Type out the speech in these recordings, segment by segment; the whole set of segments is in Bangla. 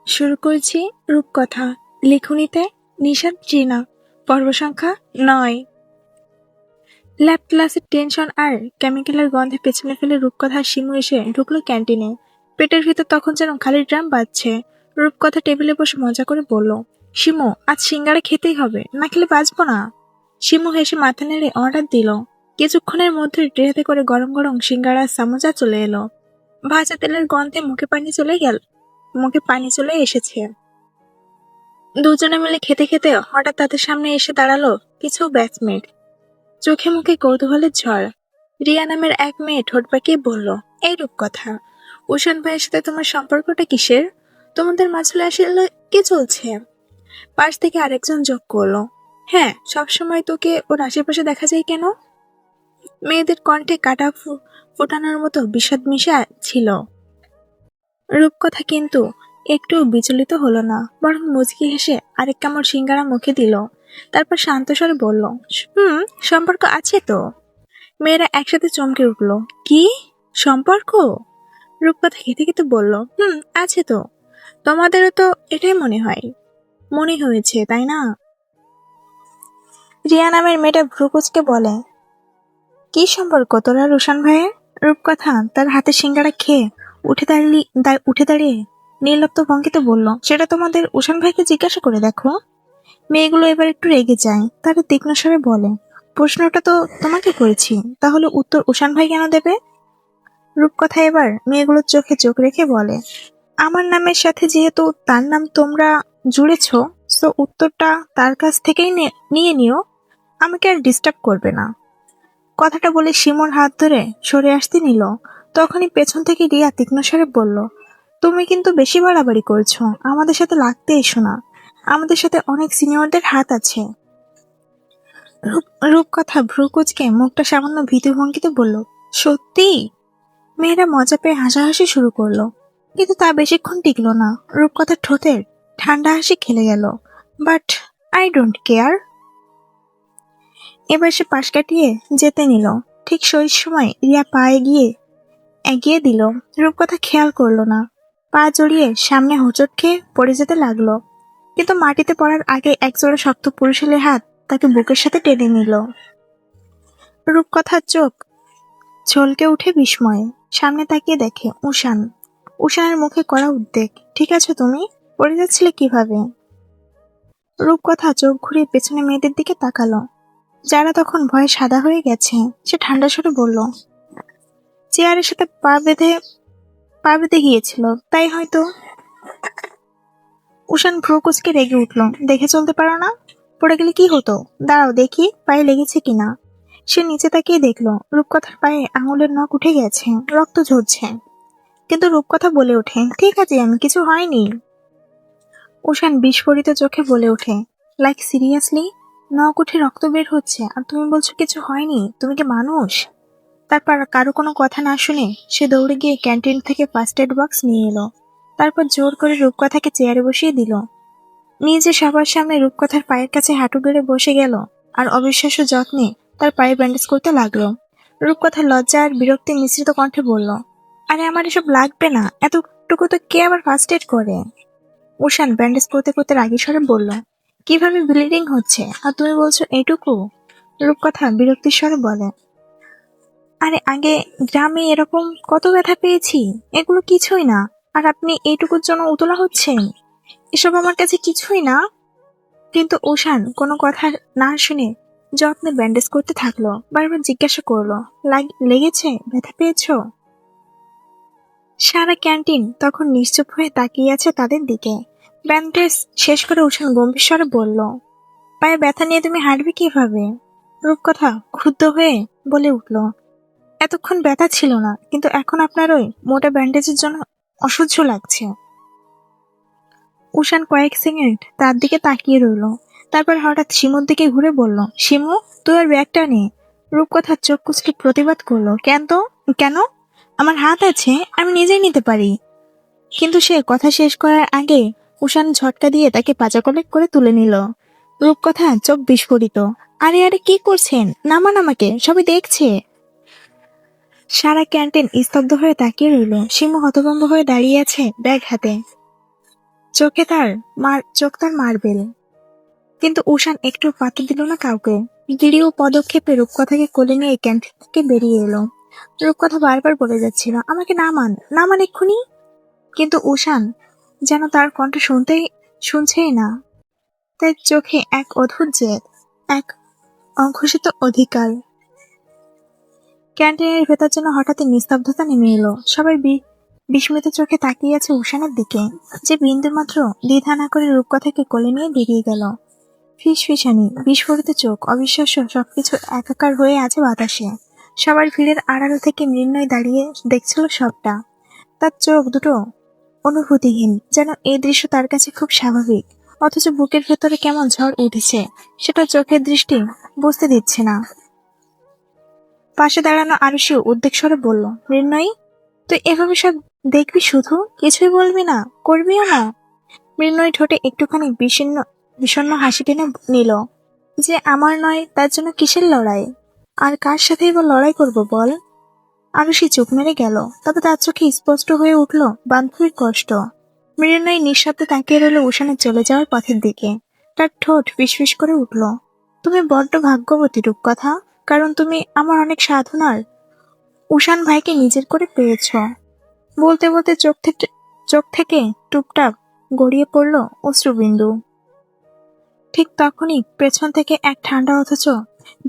শুরু করছি রূপকথা। লেখনীতে নিশাদ জিনা। পর্ব সংখ্যা 9। ল্যাব ক্লাসের টেনশন আর কেমিক্যালের গন্ধে পেছনে ফেলে রূপকথা শিমু এসে ঢুকলো ক্যান্টিনে। পেটের ভিতর তখন যেন খালি ড্রাম বাজছে। রূপকথা টেবিলে বসে মজা করে বলল, শিমু আজ সিঙ্গারা খেতেই হবে, না খেলে বাঁচবো না। শিমু হেসে মাথা নেড়ে অর্ডার দিল। কিছুক্ষণের মধ্যে ট্রেতে করে গরম গরম সিঙ্গারা সামোজা চলে এলো। ভাজা তেলের গন্ধে মুখে পানি চলে এসেছে। দুজনে মিলে খেতে খেতে হঠাৎ তাদের সামনে এসে দাঁড়ালো কিছু ব্যাচমেট। চোখে মুখে কৌতূহলের ঝড়। রিয়া নামের এক মেয়ে ঠোঁট বাঁকিয়ে বলল, এই রূপকথা, উষান ভাইয়ের সাথে তোমার সম্পর্কটা কিসের? তোমাদের মাঝে আসলে কি চলছে? পাশ থেকে আরেকজন যোগ করলো, হ্যাঁ, সবসময় তোকে ওর আশেপাশে দেখা যায় কেন? মেয়েদের কণ্ঠে কাটা ফোটানোর মতো বিষাদ মিশা ছিল। রূপকথা কিন্তু একটু বিচলিত হলো না, বরং মুচকি হেসে আরেক কামড় সিঙ্গারা মুখে দিল। তারপর শান্ত স্বরে বলল, সম্পর্ক আছে তো। মেয়েরা একসাথে চমকে উঠল, কি সম্পর্ক? রূপকথা খেতে খেতে বলল, আছে তো। তোমাদেরও তো এটাই মনে হয়েছে তাই না? রিয়া নামের মেয়েটা ভ্রুকুচকে বলে, কি সম্পর্ক তোরা রোশন ভাইয়ের? রূপকথা তার হাতে সিঙ্গারা খেয়ে উঠে দাঁড়িয়ে নির্লিপ্ত ভঙ্গিতে বলল, সেটা তোমাদের উষান ভাইকে জিজ্ঞাসা করে দেখো। মেয়েগুলো এবার একটু রেগে যায়। তারা তীক্ষ্ণ স্বরে বলে, প্রশ্নটা তো তোমাকে করেছি, তাহলে উত্তর উষান ভাই কেন দেবে? রূপকথা এবার মেয়েগুলোর চোখে চোখ রেখে বলে, আমার নামের সাথে যেহেতু তার নাম তোমরা জুড়েছ, তো উত্তরটা তার কাছ থেকেই নিয়ে নিও, আমাকে আর ডিস্টার্ব করবে না। কথাটা বলে শিমুর হাত ধরে সরে আসতে নিল। তখনই পেছন থেকে রিয়া তীক্ষ্ণ স্বরে বলল, তুমি কিন্তু বেশি বাড়াবাড়ি করছো, আমাদের সাথে লাগতে এসো না, আমাদের সাথে অনেক সিনিয়রদের হাত আছে। রূপকথা ভ্রুকুচকে মুখটা সামান্য ভীতু ভঙ্গিতে বলল, সত্যি? মেয়েরা মজা পেয়ে হাসাহাসি শুরু করলো, কিন্তু তা বেশিক্ষণ টিকলো না। রূপকথার ঠোঁটের ঠান্ডা হাসি খেলে গেল। But I don't care. এবার সে পাশ কাটিয়ে যেতে নিল। ঠিক সেই সময় রিয়া পা এগিয়ে দিল। রূপকথা খেয়াল করলো না, পা জড়িয়ে সামনে হোঁচট খেয়ে পড়ে যেতে লাগলো। কিন্তু মাটিতে পড়ার আগে একজোড়া শক্ত পুরুষের হাত তাকে বুকের সাথে টেনে নিল। রূপকথার চোখ ঝলকে উঠে বিস্ময়ে। সামনে তাকিয়ে দেখে উষানের মুখে কড়া উদ্বেগ। ঠিক আছো তুমি? পড়ে যাচ্ছিলে কিভাবে? রূপকথা চোখ ঘুরিয়ে পেছনে মেয়েদের দিকে তাকালো, যারা তখন ভয়ে সাদা হয়ে গেছে। সে ঠান্ডা স্বরে বলল, চেয়ারের সাথে পা বেঁধে গিয়েছিল, তাই হয়তো। উষান ভ্রুকুচকে রেগে উঠল, দেখে চলতে পারো না? পড়ে গেলে কি হতো? দাঁড়াও দেখি পায়ে লেগেছে কিনা। সে নিচে তাকিয়ে দেখলো রূপকথার পায়ে আঙুলের নখ উঠে গেছে, রক্ত ঝরছে। কিন্তু রূপকথা বলে ওঠে, ঠিক আছে, আমি কিছু হয়নি। উষান বিস্ফোরিত চোখে বলে ওঠে, লাইক সিরিয়াসলি? নখ উঠে রক্ত বের হচ্ছে আর তুমি বলছো কিছু হয়নি? তুমি কি মানুষ? তারপর কারো কোনো কথা না শুনে সে দৌড়ে গিয়ে ক্যান্টিন থেকে ফার্স্ট এড বক্স নিয়ে এলো। তারপর জোর করে রূপকথাকে চেয়ারে বসিয়ে দিল। নিজে সবার সামনে রূপকথার পায়ের কাছে হাঁটু গেড়ে বসে গেল আর অবিশ্বাস্য যত্নে তার পায়ে ব্যান্ডেজ করতে লাগলো। রূপকথা লজ্জা আর বিরক্তি মিশ্রিত কণ্ঠে বলল, আরে আমার এসব লাগবে না, এতটুকু তো কে আবার ফার্স্ট এড করে? উষান ব্যান্ডেজ করতে করতে রাগী স্বরে বলল, কিভাবে ব্লিডিং হচ্ছে আর তুমি বলছো এইটুকু? রূপকথা বিরক্তির স্বরে বলে, আরে আগে গ্রামে এরকম কত ব্যথা পেয়েছি, এগুলো কিছুই না। আর আপনি এইটুকুর জন্য উতলা হচ্ছেন? এসব আমার কাছে কিছুই না। কিন্তু উষান কোনো কথা না শুনে যত্নে ব্যান্ডেজ করতে থাকলো। বারবার জিজ্ঞাসা করলো, লেগেছে? ব্যথা পেয়েছো? সারা ক্যান্টিন তখন নিশ্চুপ হয়ে তাকিয়ে আছে তাদের দিকে। ব্যান্ডেজ শেষ করে উষান গম্ভীর স্বরে বলল, পায়ে ব্যথা নিয়ে তুমি হাঁটবে কিভাবে? রূপকথা ক্ষুব্ধ হয়ে বলে উঠল, এতক্ষণ ব্যথা ছিল না, কিন্তু এখন আপনার ওই মোটা ব্যান্ডেজের জন্য অসহ্য লাগছে। উষান কয়েক সেকেন্ড তার দিকে তাকিয়ে রইল। তারপর হঠাৎ শিমুর দিকে ঘুরে বলল, শিমু, তুই আর ব্যাগটা নে। রূপকথা চোখ কুচকে প্রতিবাদ করলো, কেন? আমার হাত আছে, আমি নিজেই নিতে পারি। কিন্তু সে কথা শেষ করার আগে উষান ঝটকা দিয়ে তাকে পাচাকলে করে তুলে নিল। রূপকথা চোখ বিস্ফোরিত, আরে আরে কি করছেন? নামান আমাকে, সবাই দেখছে। সারা ক্যান্টিন স্তব্ধ হয়ে তাকিয়ে রইল। শিমু হতভম্ব হয়ে দাঁড়িয়ে আছে ব্যাগ হাতে। চোখ তার মার্বেল। কিন্তু উষান একটু পাত্তা দিল না কাউকে। দৃঢ় পদক্ষেপে রূপকথাকে কোলে নিয়ে ক্যান্টিন থেকে বেরিয়ে এলো। রূপকথা বারবার বলে যাচ্ছিল, আমাকে নামান, নামান এক্ষুনি। কিন্তু উষান যেন তার কণ্ঠ শুনছেই না। তার চোখে এক অদ্ভুত জেদ, এক অঘোষিত অধিকার। ক্যান্টিনের ভেতর যেন হঠাৎই নিস্তব্ধতা নেমে এলো। সবাই বিস্মিত চোখে তাকিয়ে আছে উষানের দিকে, যে বিন্দুমাত্র দ্বিধা না করে রূপকথাকে কোলে নিয়ে বেরিয়ে গেল। ফিসফিসানি, বিস্ফোরিত চোখ, অবিশ্বাস্য সবকিছু একাকার হয়ে আছে বাতাসে। সবার ভিড়ের আড়াল থেকে মৃন্ময় দাঁড়িয়ে দেখছিল সবটা। তার চোখ দুটো অনুভূতিহীন, যেন এই দৃশ্য তার কাছে খুব স্বাভাবিক, অথচ বুকের ভেতরে কেমন ঝড় উঠেছে সেটা চোখের দৃষ্টি বুঝতে দিচ্ছে না। পাশে দাঁড়ানো আরুষি উদ্বেগ স্বরে বলল, মৃন্ময়ী, তুই এভাবে সব দেখবি, শুধু কিছুই বলবি না, করবিও না? মৃন্ময়ী ঠোঁটে একটুখানি বিষণ্ণ হাসি টেনে নিল। যে আমার নয় তার জন্য কিসের লড়াই? আর কার সাথেই বা লড়াই করব বল? আরুষি চুপ মেরে গেল। তবে তার চোখে স্পষ্ট হয়ে উঠল বান্ধবীর কষ্ট। মৃন্ময়ী নিঃশব্দে তাকিয়ে রইল উষানের চলে যাওয়ার পথের দিকে। তার ঠোঁট ফিসফিস করে উঠল, তুমি বড্ড ভাগ্যবতী রূপকথা, কারণ তুমি আমার অনেক সাধনার উষান ভাইকে নিজের করে পেয়েছ। বলতে বলতে চোখ থেকে টুপটাপ গড়িয়ে পড়ল অশ্রুবিন্দু। ঠিক তখনই পেছন থেকে এক ঠান্ডা অথচ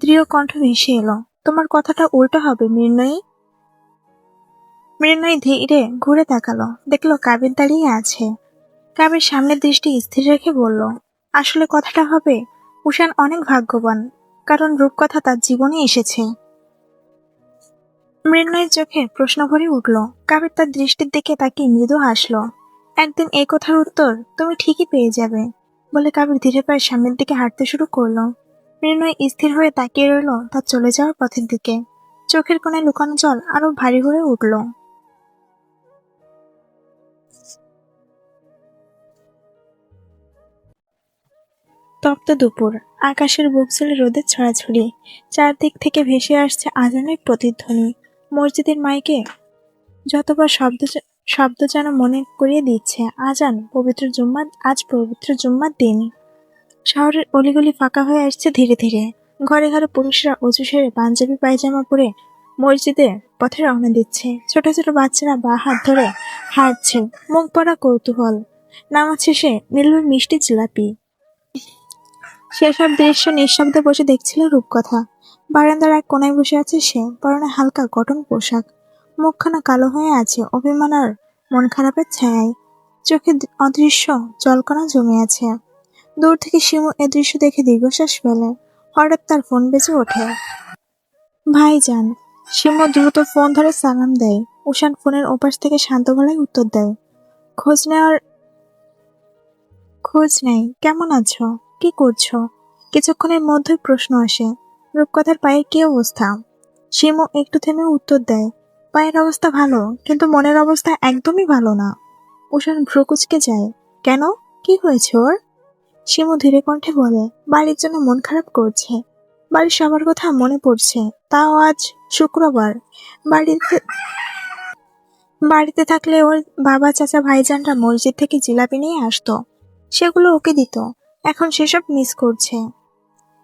দৃঢ় কণ্ঠ ভেসে এলো, তোমার কথাটা উল্টো হবে মৃন্ময়ী। মৃন্ময়ী ধীরে ঘুরে তাকালো, দেখলো কাবির দাঁড়িয়ে আছে। কাবির সামনের দৃষ্টি স্থির রেখে বলল, আসলে কথাটা হবে, উষান অনেক ভাগ্যবান, কারণ রূপকথা তার জীবনে এসেছে। মৃন্ময়ের চোখে প্রশ্ন ভরে উঠল। কাবির তার দৃষ্টির দিকে তাকিয়ে মৃদু হাসলো। একদিন এই কথার উত্তর তুমি ঠিকই পেয়ে যাবে, বলে কাবির ধীরে পায়ে সামনের দিকে হাঁটতে শুরু করলো। মৃন্ময় স্থির হয়ে তাকিয়ে রইল তার চলে যাওয়ার পথের দিকে। চোখের কোণে লুকানো জল আরো ভারী হয়ে উঠল। তপ্ত দুপুর, আকাশের বুক ছেড়ে রোদের ছড়াছড়ি। চারদিক থেকে ভেসে আসছে আজানের প্রতিধ্বনি। মসজিদের মাইকে যতবার শব্দ যেন মনে করিয়ে দিচ্ছে আজ পবিত্র জুম্মার দিন। শহরের অলিগলি ফাঁকা হয়ে আসছে ধীরে ধীরে। ঘরে ঘরে পুরুষরা অজু সেরে পাঞ্জাবি পায়জামা পরে মসজিদের পথে রওনা দিচ্ছে। ছোট ছোট বাচ্চারা বা হাত ধরে হাঁটছে, মুখ ভরা কৌতূহল। নামাজ শেষে মিলবে মিষ্টি জিলাপি। সেসব দৃশ্য নিঃশব্দে বসে দেখছিল রূপকথা। বারান্দার এক কোনায় বসে আছে সে, পরনে হালকা কটন পোশাক। মুখখানা কালো হয়ে আছে অভিমান আর মন খারাপের ছায়ায়। চোখে অদৃশ্য জলকণা জমে আছে। দূর থেকে শিমু এ দৃশ্য দেখে দীর্ঘশ্বাস ফেলে। হঠাৎ তার ফোন বেজে ওঠে। ভাইজান। শিমু দ্রুত ফোন ধরে সালাম দেয়। উষান ফোনের ওপাশ থেকে শান্ত গলায় উত্তর দেয়, খোঁজ নেই, কেমন আছো, কি করছো? কিছুক্ষণের মধ্যেই প্রশ্ন আসে, রূপকথার পায়ের কি অবস্থা? শিমু একটু থেমে উত্তর দেয়, পায়ের অবস্থা ভালো, কিন্তু মনের অবস্থা একদমই ভালো না। উষান ভ্রু কুঁচকে যায়, কেন, কি হয়েছে ওর? শিমু ধীরে কণ্ঠে বলে, বাড়ির জন্য মন খারাপ করছে। বাড়ির সবার কথা মনে পড়ছে, তাও আজ শুক্রবার। বাড়িতে বাড়িতে থাকলে ওর বাবা চাচা ভাইজানরা মসজিদ থেকে জিলাপি নিয়ে আসতো, সেগুলো ওকে দিত। এখন সেসব মিস করছে।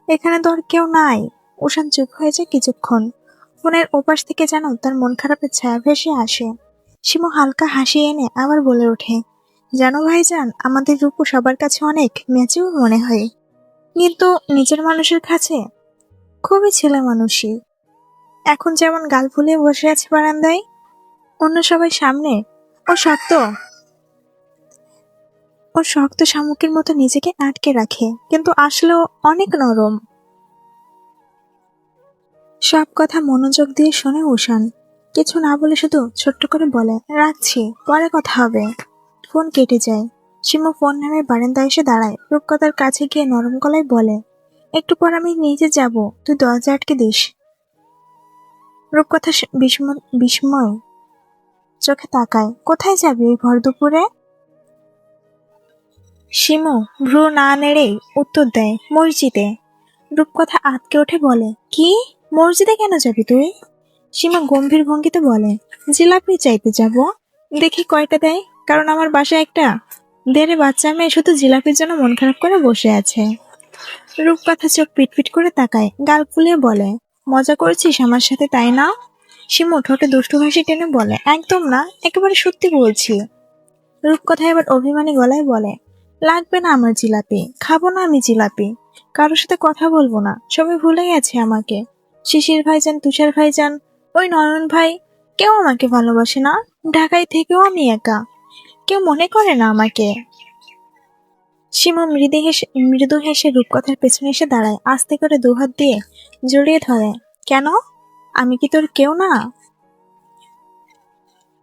এখানে তো আর কেউ নাই। উষান চুপ হয়ে যায় কিছুক্ষণ। ফোনের ওপাশ থেকে যেন তার মন খারাপের ছায়া ভেসে আসে। শিমু হালকা হাসি এনে আবার বলে ওঠে, জানো ভাইজান, আমাদের রূপু সবার কাছে অনেক ম্যাচিউর মনে হয়, কিন্তু নিজের মানুষের কাছে খুবই ছেলে মানুষই। এখন যেমন গাল ফুলিয়ে বসে আছে বারান্দায়, অন্য সবাই সামনে ও শক্ত শামুকের মতো নিজেকে আটকে রাখে, কিন্তু আসলেও অনেক নরম। সব কথা মনোযোগ দিয়ে শোনে উষান। কিছু না বলে শুধু ছোট্ট করে বলে, রাখছি, পরে কথা হবে। ফোন কেটে যায়। শিমু ফোন নামে বারান্দায় এসে দাঁড়ায়। রূপকথার কাছে গিয়ে নরম গলায় বলে, একটু পর আমি নিজে যাব, তুই দরজা আটকে দিস। রূপকথা বিস্ময় চোখে তাকায়, কোথায় যাবি এই ভর দুপুরে? শিমু ভ্রু না নেড়েই উত্তর দেয়, মসজিদে। রূপকথা আঁতকে ওঠে, বলে, কি, মসজিদে কেন যাবি তুই? সীমা গম্ভীর ভঙ্গিতে বলে, জিলাপি চাইতে যাব, দেখি কয়টা দেয়, কারণ আমার বাসায় একটা দেড়ে বাচ্চা মেয়ে শুধু জিলাপির জন্য মন খারাপ করে বসে আছে। রূপকথা চোখ পিটপিট করে তাকায়, গাল ফুলিয়ে বলে, মজা করছিস আমার সাথে তাই না? শিমু ঠোঁটে দুষ্টু হাসি টেনে বলে, একদম না, একেবারে সত্যি বলছি। রূপকথা এবার অভিমানী গলায় বলে, লাগবে না আমার জিলাপি, খাবো না আমি জিলাপি, কারোর সাথে কথা বলবো না, সবাই ভুলে গেছে আমাকে। শিশির ভাইজান, তুষার ভাইজান, ওই নয়ন ভাই, কেউ আমাকে ভালোবাসে না। ঢাকায় থেকেও আমি একা, কেউ মনে করে না আমাকে। সীমা মৃদু হেসে রূপকথার পেছনে এসে দাঁড়ায়, আস্তে করে দুহাত দিয়ে জড়িয়ে ধরে। কেন? আমি কি তোর কেউ না?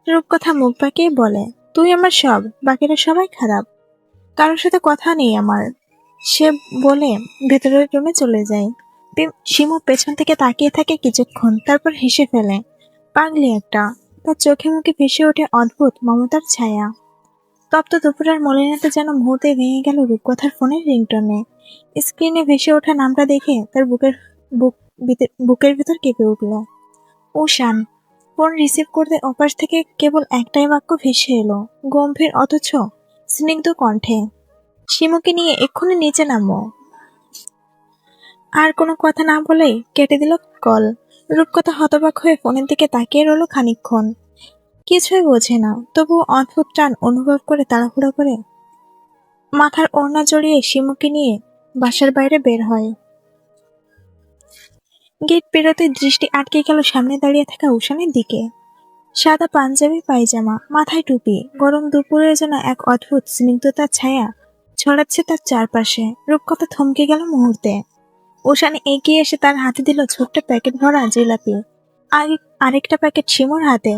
রূপকথা মুখ বাঁকিয়ে বলে, তুই আমার সব, বাকিরা সবাই খারাপ, কারোর সাথে কথা নেই আমার। সে বলে ভেতরের রুমে চলে যায়। শিমু পেছন থেকে তাকিয়ে থাকে কিছুক্ষণ, তারপর হেসে ফেলে। পাগলি একটা। তার চোখে মুখে ভেসে ওঠে অদ্ভুত মমতার ছায়া। তপ্ত দুপুরের মলিনতা যেন মুহূর্তে ভেঙে গেল রূপকথার ফোনের রিংটনে। স্ক্রিনে ভেসে ওঠা নামটা দেখে তার বুকের ভিতর কেঁপে উঠল। উশান। ফোন রিসিভ করতে অপাশ থেকে কেবল একটাই বাক্য ভেসে এলো, গম্ভীর অথচ স্নিগ্ধ কণ্ঠে, শিমুকে নিয়ে এক্ষুনি নিচে নামো। আর কোনো কথা না বলেই কেটে দিল কল। রূপকথা হতবাক হয়ে ফোনের দিকে তাকিয়ে রইল খানিকক্ষণ। কিছুই বোঝে না, তবুও অদ্ভুত টান অনুভব করে তাড়াহুড়ো করে মাথার ওড়না জড়িয়ে শিমুকে নিয়ে বাসার বাইরে বের হয়। গেট পেরোতে দৃষ্টি আটকে গেল সামনে দাঁড়িয়ে থাকা উষানের দিকে। সাদা পাঞ্জাবি পায়জামা, মাথায় টুপি, গরম দুপুরে যেন এক অদ্ভুত স্নিগ্ধতার ছায়া ছড়াচ্ছে তার চারপাশে। রূপকথা থমকে গেল মুহূর্তে। উষান এগিয়ে এসে তার হাতে দিল ছোট্ট প্যাকেট ভরা জিলাপি। আরেকটা প্যাকেট শিমুর হাতে।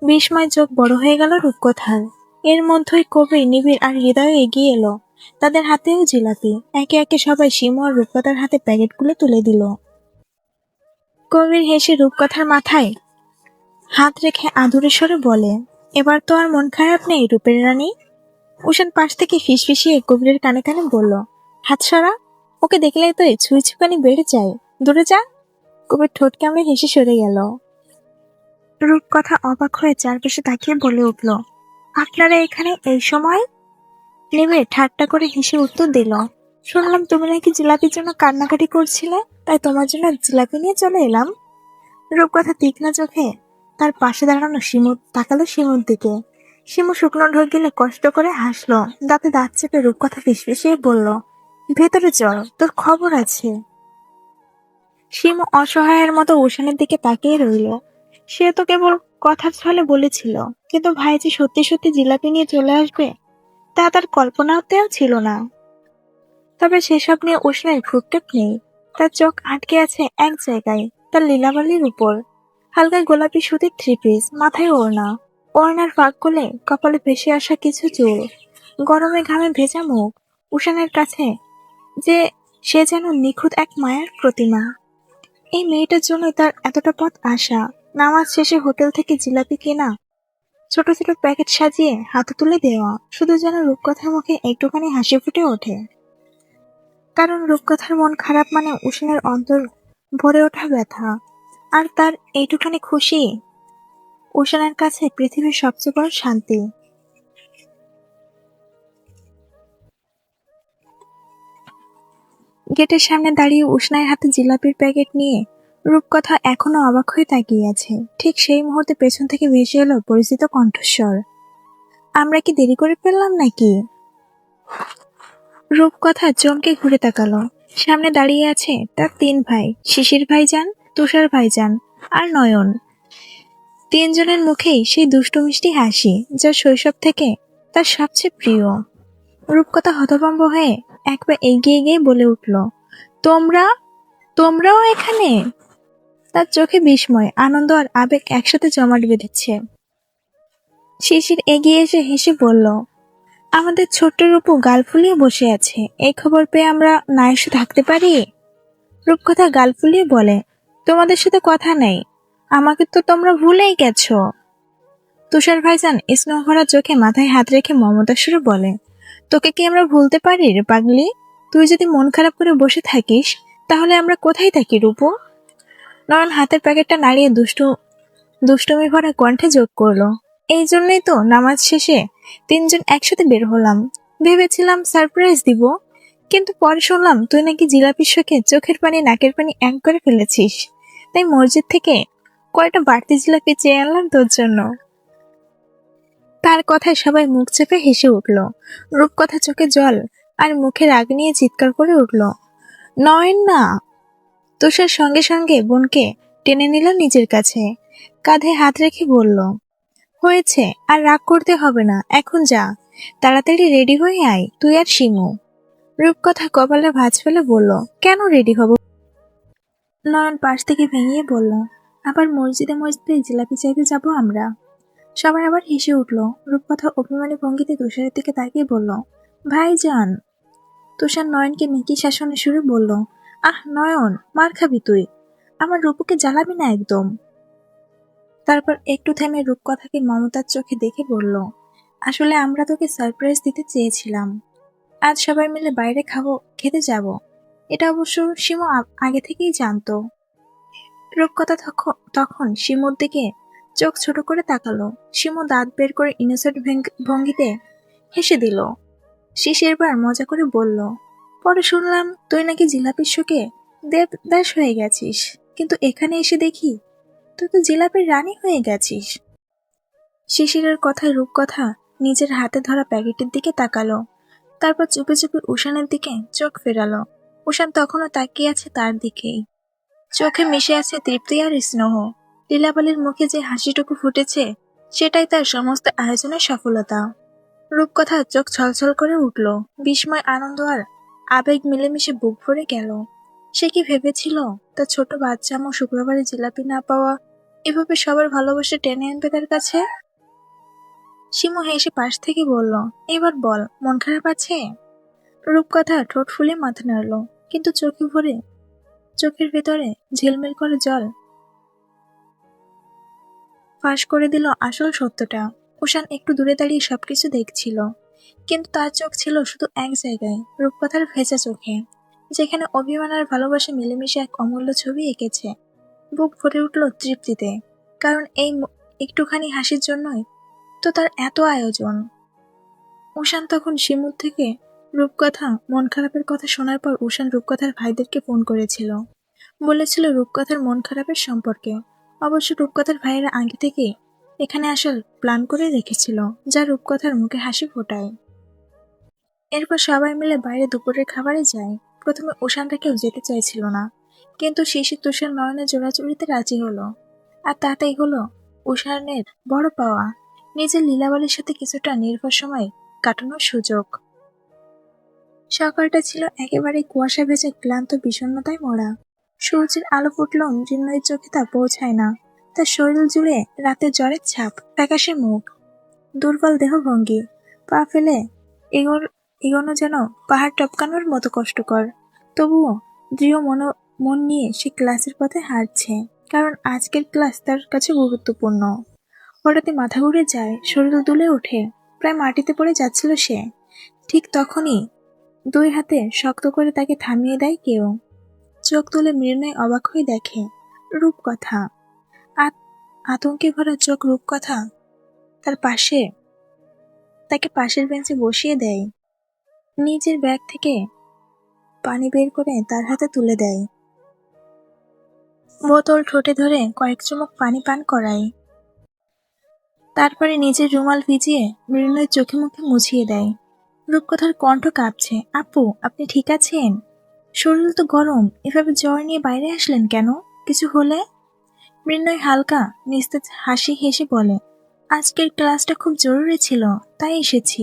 বিস্ময় চোখ বড় হয়ে গেল রূপকথার। এর মধ্যেই কবির, নিবিড় আর হৃদয় এগিয়ে এলো। তাদের হাতেও জিলাপি। একে একে সবাই শিমু আর রূপকথার হাতে প্যাকেটগুলো তুলে দিল। কবির হেসে রূপকথার মাথায় হাত রেখে আদুরে স্বরে বলে, এবার তো আর মন খারাপ নেই রূপের রানী। উষান পাশ থেকে ফিসফিসিয়ে কবিরের কানে কানে বলল, হাত সরা, ওকে দেখলেই তো ছুঁই ছুকানি বেড়ে যায়, দূরে যা। কবির ঠোঁট কামড়ে হেসে সরে গেল। রূপকথা অবাক হয়ে চারপাশে তাকিয়ে বলে উঠল, আপনারা এখানে এই সময়? নেমে ঠাট্টা করে হেসে উত্তর দিল, শুনলাম তুমি নাকি জিলাপির জন্য কান্নাকাটি করছিলে, তাই তোমার জন্য জিলাপি নিয়ে চলে এলাম। রূপকথা তীক্ষ্ণ চোখে তার পাশে দাঁড়ানো শিমু তাকালো শিমুর দিকে। শিমু শুকনো ঢোক গিলে কষ্ট করে হাসলো, দাঁতে দাঁত চেপে রূপকথা ফিসফিসিয়ে বলল, ভেতরে চল, তোর খবর আছে। শিমু অসহায়ের মতো উষানের দিকে তাকিয়ে রইল। সে তো কেবল কথার ছলে বলেছিল, কিন্তু ভাই যে সত্যি সত্যি জিলাপি নিয়ে চলে আসবে তা তার কল্পনাতেও ছিল না। তবে সেসব নিয়ে উষ্ণের ভ্রুক্ষেপ নেই। তার চোখ আটকে আছে এক জায়গায়, তার লীলাবালির উপর। হালকা গোলাপি সুতির থ্রি পিস, মাথায় ওড়না, ওড়নার ফাঁক গলে কপালে ভেসে আসা কিছু চুল, গরমে ঘামে ভেজা মুখ। উষানের কাছে যে সে যেন নিখুঁত এক মায়ার প্রতিমা। এই মেয়েটার জন্য তার এতটা পথ আসা, নামাজ শেষে হোটেল থেকে জিলাপি কেনা, ছোট ছোট প্যাকেট সাজিয়ে হাতে তুলে দেওয়া, শুধু যেন রূপকথার মুখে একটুখানি হাসি ফুটে ওঠে। কারণ রূপকথার মন খারাপ মানে উষানের অন্তর ভরে ওঠা ব্যথা, আর তার এইটুখানি খুশি উষানের কাছে পৃথিবীর সবচেয়ে বড় শান্তি। গেটের সামনে দাঁড়িয়ে উষ্ণায়ের হাতে জিলাপির প্যাকেট নিয়ে রূপকথা এখনো অবাক হয়ে তাকিয়ে আছে। ঠিক সেই মুহূর্তে পেছন থেকে ভেসে এলো পরিচিত কণ্ঠস্বর, আমরা কি দেরি করে ফেললাম নাকি? রূপকথা চমকে ঘুরে তাকালো। সামনে দাঁড়িয়ে আছে তার তিন ভাই, শিশির ভাইজান, তুষার ভাইজান আর নয়ন। তিনজনের মুখেই সেই দুষ্টু মিষ্টি হাসি, যা শৈশব থেকে তার সবচেয়ে প্রিয়। রূপকথা হতভম্ব হয়ে একবার এগিয়ে গিয়ে বলে উঠল, তোমরাও এখানে? তার চোখে বিস্ময়, আনন্দ আর আবেগ একসাথে জমাট বেঁধেছে। শিশির এগিয়ে এসে হেসে বলল, আমাদের ছোট্ট রূপু গাল ফুলিয়ে বসে আছে, এই খবর পেয়ে আমরা না এসে থাকতে পারি? রূপকথা গাল ফুলিয়ে বলে, তোমাদের সাথে কথা নেই, আমাকে তো তোমরা ভুলেই গেছো। তুষার ভাইজান স্নেহ ভরা চোখে মাথায় হাত রেখে মমতার সুরে বলে, তোকে কি আমরা ভুলতে পারি রে পাগলি? তুই যদি মন খারাপ করে বসে থাকিস তাহলে আমরা কোথায় থাকি রূপু? নয়ন হাতের প্যাকেটটা নাড়িয়ে দুষ্টুমি ভরা কণ্ঠে যোগ করলো, এই জন্যই তো নামাজ শেষে তিনজন একসাথে বের হলাম, ভেবেছিলাম সারপ্রাইজ দিব, কিন্তু পরে শুনলাম তুই নাকি জিলাপির শোকে চোখের পানি নাকের পানি এক করে ফেলেছিস। তাই মসজিদ থেকে কয়টা বাড়তি জিলাপি চেয়ে আনলাম তোর জন্য। তার কথায় সবাই মুখ চেপে হেসে উঠল। রূপকথা চোখে জল আর মুখে রাগ নিয়ে চিৎকার করে উঠল, নয়ন না। তুষার সঙ্গে সঙ্গে বোনকে টেনে নিল নিজের কাছে, কাঁধে হাত রেখে বলল, হয়েছে, আর রাগ করতে হবে না, এখন যা, তাড়াতাড়ি রেডি হয়ে আয় তুই আর শিমু। রূপকথা কপালে ভাঁজ ফেলে বলল, কেন রেডি হব? নয়ন পাশ থেকে ভেঙিয়ে বলল, আবার মসজিদে মসজিদে জিলাপি চাইতে যাব আমরা। সবাই আবার হেসে উঠল। রূপকথা অভিমানী ভঙ্গিতে তুষারের দিকে তাকিয়ে বলল, ভাইজান। তুষার নয়নকে মিকি শাসনে সুরে বলল, আহ নয়ন, মার খাবি তুই, আমার রূপুকে জ্বালাবি না একদম। তারপর একটু থেমে রূপকথাকে মমতার চোখে দেখে বলল, আসলে আমরা তোকে সারপ্রাইজ দিতে চেয়েছিলাম। আজ সবাই মিলে বাইরে খেতে যাব। এটা অবশ্য শিমু আগে থেকেই জানতো। রূপকথা তখন শিমুর দিকে চোখ ছোট করে তাকালো। শিমু দাঁত বের করে ইনোসেন্ট ভঙ্গিতে হেসে দিল। শিশির বার মজা করে বলল, পরে শুনলাম তুই নাকি জিলাপির শোকে দেবদাস হয়ে গেছিস, কিন্তু এখানে এসে দেখি তুই তো জিলাপির রানী হয়ে গেছিস। শিশিরের কথায় রূপকথা নিজের হাতে ধরা প্যাকেটের দিকে তাকালো, তারপর চুপে চুপে উষানের দিকে চোখ ফেরালো। উষান তখনও তাকিয়ে আছে তার দিকেই, চোখে মিশে আছে তৃপ্তি আর স্নেহ। লীলাবলীর মুখে যে হাসিটুকু ফুটেছে, সেটাই তার সমস্ত আয়োজনের সফলতা। রূপকথা চোখ ছলছল করে উঠল, বিস্ময়, আনন্দ আর আবেগ মিলেমিশে বুক ভরে গেল। সে কি ভেবেছিল তার ছোট বাচ্চামো শুক্রবারে জিলাপি না পাওয়া এভাবে সবার ভালোবাসা টেনে আনবে তার কাছে? শিমু হেসে পাশ থেকে বলল, এবার বল, মন খারাপ আছে? রূপকথা ঠোঁট ফুলে মাথা নাড়ল, কিন্তু চোখের ভেতরে ঝিলমিল করে জল ফাঁস করে দিল আসল সত্যটা। উষান একটু দূরে দাঁড়িয়ে সবকিছু দেখছিল, কিন্তু তার চোখ ছিল শুধু এক জায়গায়, রূপকথার ভেজা চোখে, যেখানে অভিমান আর ভালোবাসা মিলেমিশে এক অমূল্য ছবি এঁকেছে। বুক ভরে উঠল তৃপ্তিতে, কারণ এই একটুখানি হাসির জন্যই তো তার এত আয়োজন। উষান তখন শিমুর থেকে রূপকথা মন খারাপের কথা শোনার পর উষান রূপকথার ভাইদেরকে ফোন করেছিল, বলেছিল রূপকথার মন খারাপের সম্পর্কে। অবশ্য রূপকথার ভাইয়েরা আগে থেকে এখানে আসার প্ল্যান করে রেখেছিল, যা রূপকথার মুখে হাসি ফোটায়। এরপর সবাই মিলে বাইরে দুপুরের খাবারে যায়। প্রথমে উষানরা কেউ যেতে চাইছিল না, কিন্তু শিশির তুষার নয়নের জোড়াজুড়িতে রাজি হলো। আর তাতেই হলো উষানের বড় পাওয়া, নিজের লীলাবলীর সাথে কিছুটা নির্ভর সময় কাটানোর সুযোগ। সকালটা ছিল একেবারে কুয়াশা ভেজা, ক্লান্ত বিষণ্ণতায় মরা। সূর্যের আলো ফুটলেও মৃন্ময়ের চোখে তা পৌঁছায় না। তার শরীর জুড়ে রাতের জ্বরের ছাপ, ফ্যাকাশে মুখ, দুর্বল দেহভঙ্গি, পা ফেলে এগোনো যেন পাহাড় টপকানোর মতো কষ্টকর। তবুও দৃঢ় মন নিয়ে সে ক্লাসের পথে হাঁটছে, কারণ আজকের ক্লাস তার কাছে গুরুত্বপূর্ণ। হঠাৎই মাথা ঘুরে যায়, শরীর দুলে ওঠে, প্রায় মাটিতে পড়ে যাচ্ছিল সে। ঠিক তখনই দুই হাতে শক্ত করে তাকে থামিয়ে দেয় কেউ। চোখ তুলে মৃন্ময় অবাক হয়ে দেখে রূপকথা। আতঙ্কে ভরা চোখ রূপকথা তাকে পাশের বেঞ্চে বসিয়ে দেয়, নিজের ব্যাগ থেকে পানি বের করে তার হাতে তুলে দেয়, বোতল ঠোঁটে ধরে কয়েক চুমুক পানি পান করায়। তারপরে নিজের রুমাল ভিজিয়ে মৃন্ময়ের চোখে মুখে মুছিয়ে দেয়। রূপকথার কণ্ঠ কাঁপছে, আপু আপনি ঠিক আছেন? শরীর তো গরম, এভাবে জ্বর নিয়ে বাইরে আসলেন কেন? কিছু হলে? মৃন্ময় হালকা নিস্তেজ হাসি হেসে বলে, আজকের ক্লাসটা খুব জরুরি ছিল, তাই এসেছি।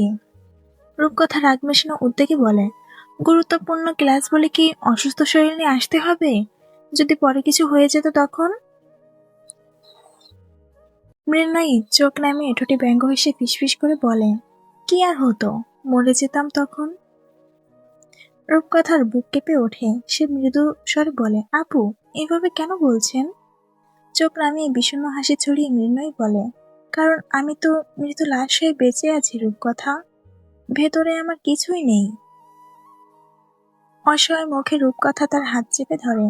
রূপকথা রাগ মেশানো উদ্যোগে বলে, গুরুত্বপূর্ণ ক্লাস বলে কি অসুস্থ শরীর নিয়ে আসতে হবে? যদি পরে কিছু হয়ে যেত তখন? মৃন্ময়ী চোখ নামিয়ে ঠোঁটে ব্যঙ্গ হেসে ফিসফিস করে বলে, কি আর হতো, মরে যেতাম তখন। রূপকথার বুক কেঁপে ওঠে, সে মৃদু স্বরে বলে, আপু এভাবে কেন বলছেন? চোখ নামিয়ে বিষণ্ণ হাসি ছড়িয়ে মৃন্ময়ী বলে, কারণ আমি তো মৃত লাশ হয়ে বেঁচে আছি রূপকথা, ভেতরে আমার কিছুই নেই। অসহায় মুখে রূপকথা তার হাত চেপে ধরে,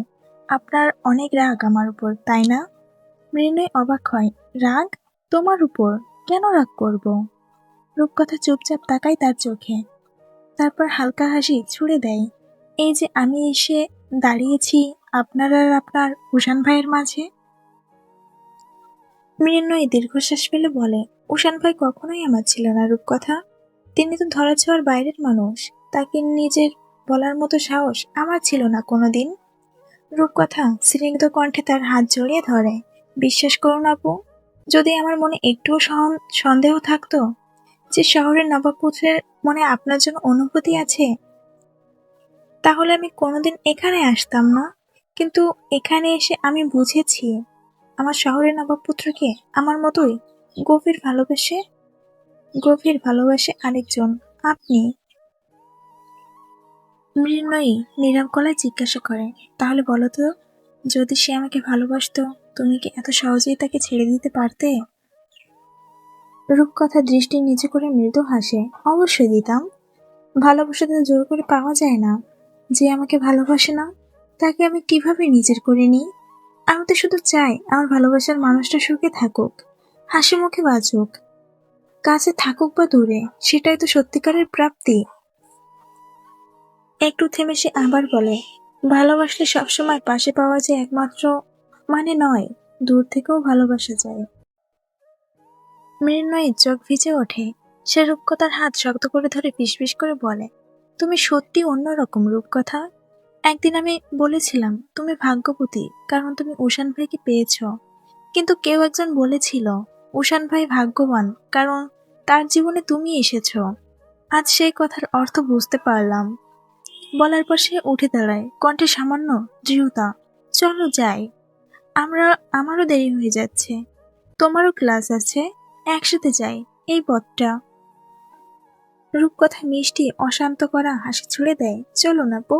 আপনার অনেক রাগ আমার উপর, তাই না? মৃন্ময় অবাক হয়, রাগ? তোমার উপর? কেন রাগ করব? রূপকথা চুপচাপ তাকায় তার চোখে, তারপর হালকা হাসি ছুড়ে দেয়। এই যে আমি এসে দাঁড়িয়েছি আপনার আর আপনার উষান ভাইয়ের মাঝে। মৃন্ময়ী দীর্ঘশ্বাস ফেলে বলে, উষান ভাই কখনোই আমার ছিল না রূপকথা। তিনি তো ধরাছোঁয়ার বাইরের মানুষ। তাকে নিজের বলার মতো সাহস আমার ছিল না কোনোদিন। রূপকথা স্নিগ্ধ কণ্ঠে তার হাত জড়িয়ে ধরে। বিশ্বাস করুন আপু, যদি আমার মনে একটুও সন্দেহ থাকতো যে শহরের নবাবপুত্রের মনে আপনার জন্য অনুভূতি আছে, তাহলে আমি কোনোদিন এখানে আসতাম না। কিন্তু এখানে এসে আমি বুঝেছি আমার শহরের নবাবপুত্রকে আমার মতোই গভীর ভালোবাসে আরেকজন, আপনি। মৃন্ময়ী নীরব গলায় জিজ্ঞাসা করে, তাহলে বলো তো, যদি সে আমাকে ভালোবাসতো, তুমি কি এত সহজেই তাকে ছেড়ে দিতে পারতে? রূপকথা দৃষ্টি নিচু করে মৃদু হাসে, অবশ্যই দিতাম। ভালোবাসা তো জোর করে পাওয়া যায় না। যে আমাকে ভালোবাসে না, তাকে আমি কিভাবে নিজের করে নিই? আমি তো শুধু চাই আমার ভালোবাসার মানুষটা সুখে থাকুক, হাসি মুখে বাঁচুক। কাছে থাকুক বা দূরে, সেটাই তো সত্যিকারের প্রাপ্তি। একটু থেমে সে আবার বলে, ভালোবাসলে সবসময় পাশে পাওয়া যায় একমাত্র মানে নয়, দূর থেকেও ভালোবাসা যায়। মৃন্ময়ীর চোখ ভিজে ওঠে। সে রূপকথার হাত শক্ত করে ধরে ফিসফিস করে বলে, তুমি সত্যি অন্যরকম রূপকথা। একদিন আমি বলেছিলাম তুমি ভাগ্যবতী, কারণ তুমি উষান ভাইকে পেয়েছ। কিন্তু কেউ একজন বলেছিল উষান ভাই ভাগ্যবান, কারণ তার জীবনে তুমি এসেছ। আজ সেই কথার অর্থ বুঝতে পারলাম। বলার পর সে উঠে দাঁড়ায়, কণ্ঠে সামান্য দৃঢ়তা। চলো যাই, আমারও দেরি হয়ে যাচ্ছে, তোমারও ক্লাস আছে, একসাথে যাই এই পথটা। রূপকথা মিষ্টি অশান্ত করা হাসি ছুড়ে দেয়, চলো না পো।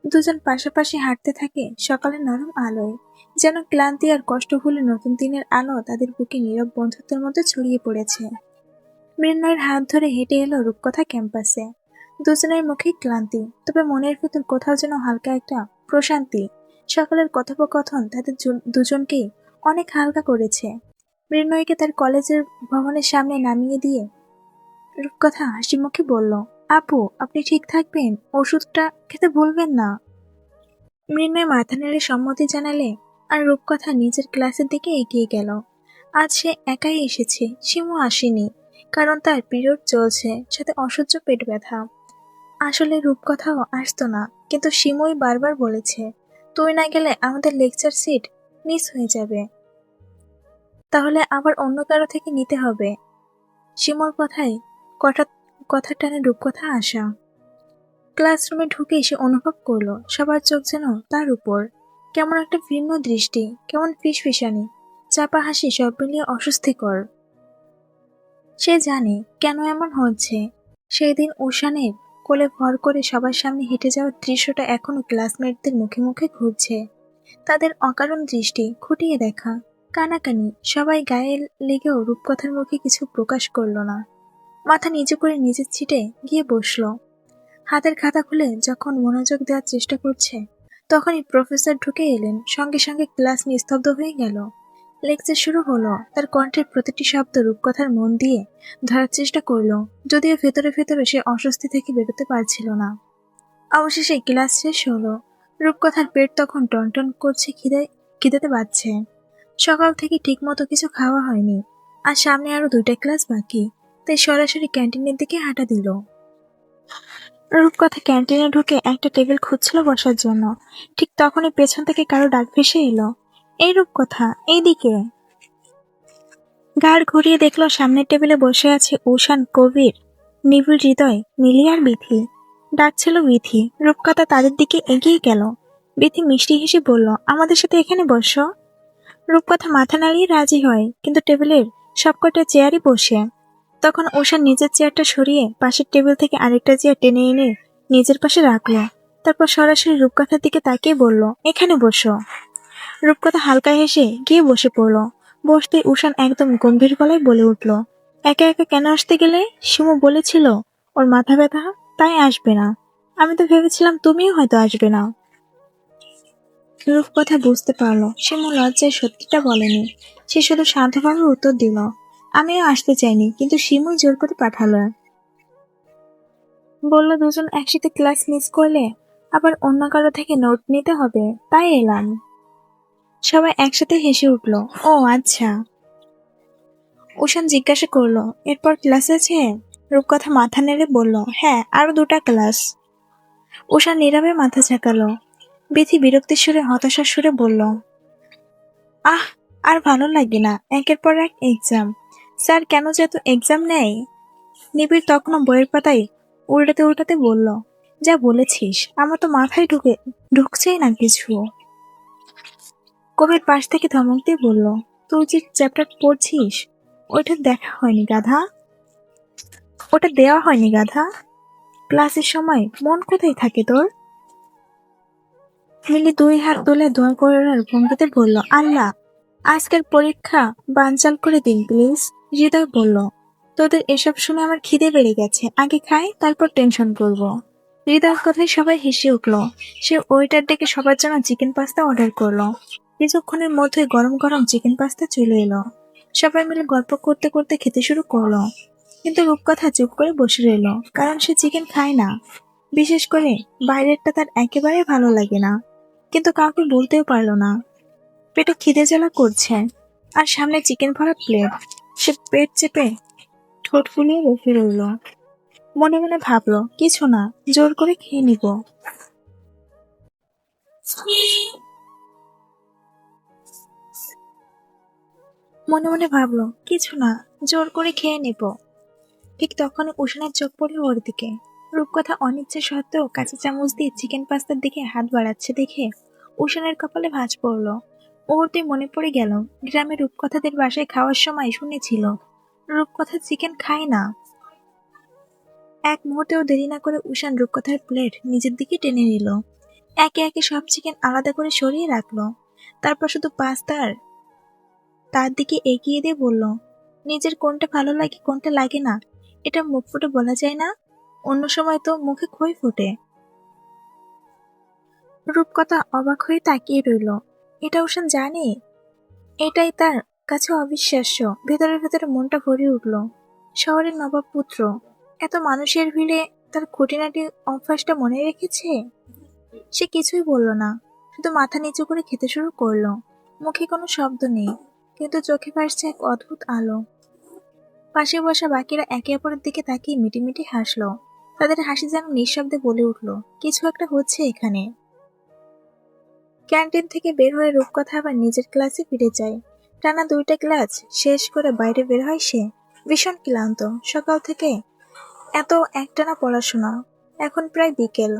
দুজন পাশাপাশি হাঁটতে থাকে সকালের নরম আলোয়, যেন ক্লান্তি আর কষ্ট ভুলে নতুন দিনের আলো তাদের বুকে নীরব বন্ধুত্বের মধ্যে ছড়িয়ে পড়েছে। মৃন্ময়ের হাত ধরে হেঁটে এলো রূপকথা ক্যাম্পাসে। দুজনের মুখেই ক্লান্তি, তবে মনের ভেতর কোথাও যেন হালকা একটা প্রশান্তি। সকালের কথোপকথন তাদের দুজনকেই অনেক হালকা করেছে। মৃন্ময়ীকে তার কলেজের ভবনের সামনে নামিয়ে দিয়ে রূপকথা হাসি মুখে বলল, আপু আপনি ঠিক থাকবেন, ওষুধটা খেতে ভুলবেন না। মৃন্ময় মাথা নেড়ে সম্মতি জানালে, আর রূপকথা নিজের ক্লাসের দিকে এগিয়ে গেল। আজ সে একাই এসেছে, শিমু আসেনি, কারণ তার পিরিয়ড চলছে, সাথে অসহ্য পেট ব্যথা। আসলে রূপকথাও আসতো না, কিন্তু শিমুই বারবার বলেছে, তুই না গেলে আমাদের লেকচার সিট মিস হয়ে যাবে, তাহলে আবার অন্য কারো থেকে নিতে হবে। শিমুর কথায় কথা টানে রূপকথা আসা। ক্লাসরুমে ঢুকে সে অনুভব করলো সবার চোখ যেন তার উপর। কেমন একটা ভিন্ন দৃষ্টি, কেমন ফিসফিসানি, চাপা হাসি, সব মিলিয়ে অস্বস্তিকর। সে জানে কেন এমন হচ্ছে। সেই দিন উষানের কোলে ভর করে সবার সামনে হেঁটে যাওয়ার দৃশ্যটা এখনো ক্লাসমেটদের মুখে মুখে ঘুরছে। তাদের অকারণ দৃষ্টি, খুঁটিয়ে দেখা, কানাকানি, সবাই গায়ে লেগেও রূপকথার মুখে কিছু প্রকাশ করল না। মাথা নিচু করে নিজের সিটে গিয়ে বসলো। হাতের খাতা খুলে যখন মনোযোগ দেওয়ার চেষ্টা করছে, তখনই প্রফেসর ঢুকে এলেন। সঙ্গে সঙ্গে ক্লাস নিস্তব্ধ হয়ে গেল। লেকচার শুরু হলো। তার কণ্ঠের প্রতিটি শব্দ রূপকথার মন দিয়ে ধরার চেষ্টা করলো, যদিও ভেতরে ভেতরে সে অস্বস্তি থেকে বেরোতে পারছিল না। অবশেষে ক্লাস শেষ হলো। রূপকথার পেট তখন টনটন করছে, খিদেতে বাজছে। সকাল থেকে ঠিকমতো কিছু খাওয়া হয়নি, আর সামনে আরো 2টা ক্লাস বাকি, তাই সরাসরি ক্যান্টিনের দিকে হাঁটা দিল। রূপকথা ক্যান্টিনে ঢুকে একটা টেবিল খুঁজছিল বসার জন্য। ঠিক তখনই পেছন থেকে কারো ডাক ভেসে এলো, এই রূপকথা, এইদিকে। ঘাড় ঘুরিয়ে দেখলো সামনের টেবিলে বসে আছে উষান, কবির, নিবিড় হৃদয়, মিলি আর বিথি। ডাকছিল বিথি। রূপকথা তাদের দিকে এগিয়ে গেল। বিথি মিষ্টি হেসে বলল, আমাদের সাথে এখানে বসো। রূপকথা মাথা নাড়িয়ে রাজি হয়, কিন্তু টেবিলের সবকটা চেয়ারই বসে। তখন উষান নিজের চেয়ারটা সরিয়ে পাশের টেবিল থেকে আরেকটা চেয়ার টেনে এনে নিজের পাশে রাখলো। তারপর সরাসরি রূপকথার দিকে তাকিয়ে বলল, এখানে বসো। রূপকথা হালকা হেসে গিয়ে বসে পড়ল। বসতে উষান একদম গম্ভীর গলায় বলে উঠল, একা একা কেন আসতে গেলে? শিমু বলেছিল ওর মাথা ব্যথা, তাই আসবে না। আমি তো ভেবেছিলাম তুমিও হয়তো আসবে না। রূপকথা বুঝতে পারলো শিমু লজ্জায় সত্যিটা বলেনি। সে শুধু শান্তভাবে উত্তর দিল, আমিও আসতে চাইনি, কিন্তু শিমুই জোর করে পাঠালো। বলল দুজন একসাথে ক্লাস মিস করলে আবার অন্য কারো থেকে নোট নিতে হবে, তাই এলাম। সবাই একসাথে হেসে উঠল। ও আচ্ছা। উষান জিজ্ঞাসা করলো, এরপর ক্লাস আছে? রূপকথা মাথা নেড়ে বলল, হ্যাঁ, আরো 2টা ক্লাস। উষান নীরবে মাথা ঝাঁকালো। বিথি বিরক্তির সুরে হতাশার সুরে বলল, আহ, আর ভালো লাগে না, একের পর এক এক্সাম। স্যার কেন যে এত এক্সাম নেয়? নিবিড় তখনও বইয়ের পাতায় উল্টাতে উল্টাতে বলল, যা বলেছিস, আমার তো মাথায় ঢুকছেই না কিছু। কবির পাশ থেকে ধমক দিয়ে বলল, তুই যে চ্যাপ্টার পড়ছিস ওইটা দেখা হয়নি গাধা, ওটা দেওয়া হয়নি গাধা। ক্লাসের সময় মন কোথায় থাকে তোর? মিলি 2 হাত তুলে দোয়া করার ভঙ্গিতে বলল, আল্লাহ, আজকের পরীক্ষা বানচাল করে দিন প্লিজ। হৃদয় বলল, তোদের এসব শুনে আমার খিদে বেড়ে গেছে, আগে খাই তারপর টেনশন করব। হৃদয়ের কথায় সবাই হেসে উঠল। সে ওয়েটার ডেকে সবার জন্য চিকেন পাস্তা অর্ডার করলো। কিছুক্ষণের মধ্যেই গরম গরম চিকেন পাস্তা চলে এলো। সবাই মিলে গল্প করতে করতে খেতে শুরু করলো। কিন্তু রূপকথা চুপ করে বসে রইল, কারণ সে চিকেন খায় না। বিশেষ করে বাইরেরটা তার একেবারে ভালো লাগে না, কিন্তু কাউকে বলতেও পারল না। পেটে খিদে জ্বালা করছে, আর সামনে চিকেন ভরা প্লেট। সে পেট চেপে ঠোঁট ফুলিয়ে রেখে রইল। মনে মনে ভাবলো, কিছু না, জোর করে খেয়ে নিব। মনে মনে ভাবলো, কিছু না, জোর করে খেয়ে নেব। ঠিক তখনই উষানের চোখ পড়ল ওর দিকে। রূপকথা অনিচ্ছা সত্ত্বেও কাঁচা চামচ দিয়ে চিকেন পাস্তার দিকে হাত বাড়াচ্ছে দেখে উষানের কপালে ভাঁজ পড়ল। মুহূর্তে মনে পড়ে গেল, গ্রামে রূপকথাদের বাসায় খাওয়ার সময় শুনেছিল রূপকথা চিকেন খায় না। এক মুহূর্তেও দেরি না করে উষান রূপকথার প্লেট নিজের দিকে টেনে নিল। একে একে সব চিকেন আলাদা করে সরিয়ে রাখলো। তারপর শুধু পাস্তার তার দিকে এগিয়ে দিয়ে বলল, নিজের কোনটা ভালো লাগে কোনটা লাগে না এটা মুখ ফুটে বলা যায় না, অন্য সময় তো মুখে খই ফোটে। রূপকথা অবাক হয়ে তাকিয়ে রইল। এটা উষান জানে? এটাই তার কাছে অবিশ্বাস্য। ভেতরে ভেতরে মনটা ভরে উঠল। শহরের নবাব পুত্র এত মানুষের ভিড়ে তার খুঁটিনাটি অভ্যাসটা মনে রেখেছে। সে কিছুই বলল না, শুধু মাথা নিচু করে খেতে শুরু করলো। মুখে কোনো শব্দ নেই, কিন্তু চোখে ভাসছে এক অদ্ভুত আলো। পাশে বসা বাকিরা একে অপরের দিকে তাকিয়ে মিটিমিটি হাসলো। তাদের হাসি যেন নিঃশব্দে বলে উঠল, কিছু একটা হচ্ছে এখানে। ক্যান্টিন থেকে বের হয়ে রূপকথা আবার নিজের ক্লাসে ফিরে যায়। টানা 2টা ক্লাস শেষ করে বাইরে বের হয় সে। ভীষণ ক্লান্ত, সকাল থেকে এত একটানা পড়াশোনা। এখন প্রায় বিকেল।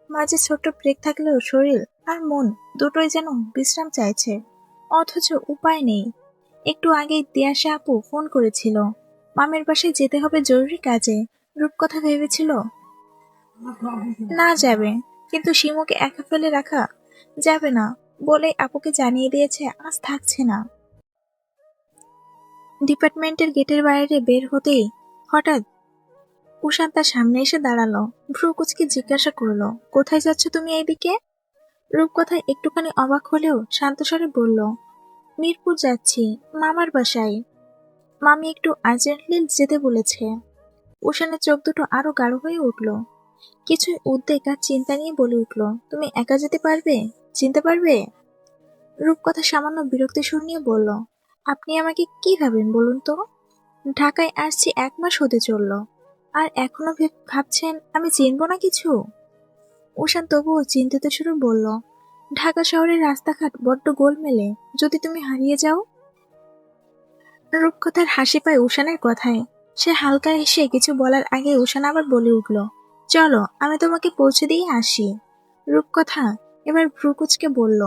মাঝে ছোট্ট ব্রেক থাকলেও শরীর আর মন দুটোই যেন বিশ্রাম চাইছে, অথচ উপায় নেই। একটু আগেই তিয়াশা আপু ফোন করেছিল, মামের বাসায় যেতে হবে জরুরি কাজে। রূপকথা ভেবেছিল না যাবে, কিন্তু শিমুকে একা ফেলে রাখা যাবে না বলে আপুকে জানিয়ে দিয়েছে আজ থাকছে না। ডিপার্টমেন্টের গেটের বাইরে বের হতেই হঠাৎ উষান তার সামনে এসে দাঁড়ালো। ভ্রু কুচকে জিজ্ঞাসা করলো, কোথায় যাচ্ছ তুমি এইদিকে? রূপকথা একটুখানি অবাক হলেও শান্ত স্বরে বলল, মিরপুর যাচ্ছি, মামার বাসায়। মামি একটু আর্জেন্টলি যেতে বলেছে। উষানের চোখ দুটো আরো গাঢ় হয়ে উঠল। কিছুই উদ্বেগ আর চিন্তা নিয়ে বলে উঠল, তুমি একা যেতে পারবে? চিনতে পারবে? রূপকথা সামান্য বিরক্তি সুর নিয়ে বলল, আপনি আমাকে কি ভাবেন বলুন তো? ঢাকায় আসছি 1 মাস হতে চলল, আর এখনো ভাবছেন আমি চিনবো না কিছু? উষান তবুও চিন্তিত সুরে বলল, ঢাকা শহরের রাস্তাঘাট বড্ড গোলমেলে, যদি তুমি হারিয়ে যাও। রূপকথার হাসি পায় উষানের কথায়। সে হালকা হেসে কিছু বলার আগে উষান আবার বলে উঠল, চলো আমি তোমাকে পৌঁছে দিয়ে আসি। রূপকথা এবার ভ্রুকুচকে বলল,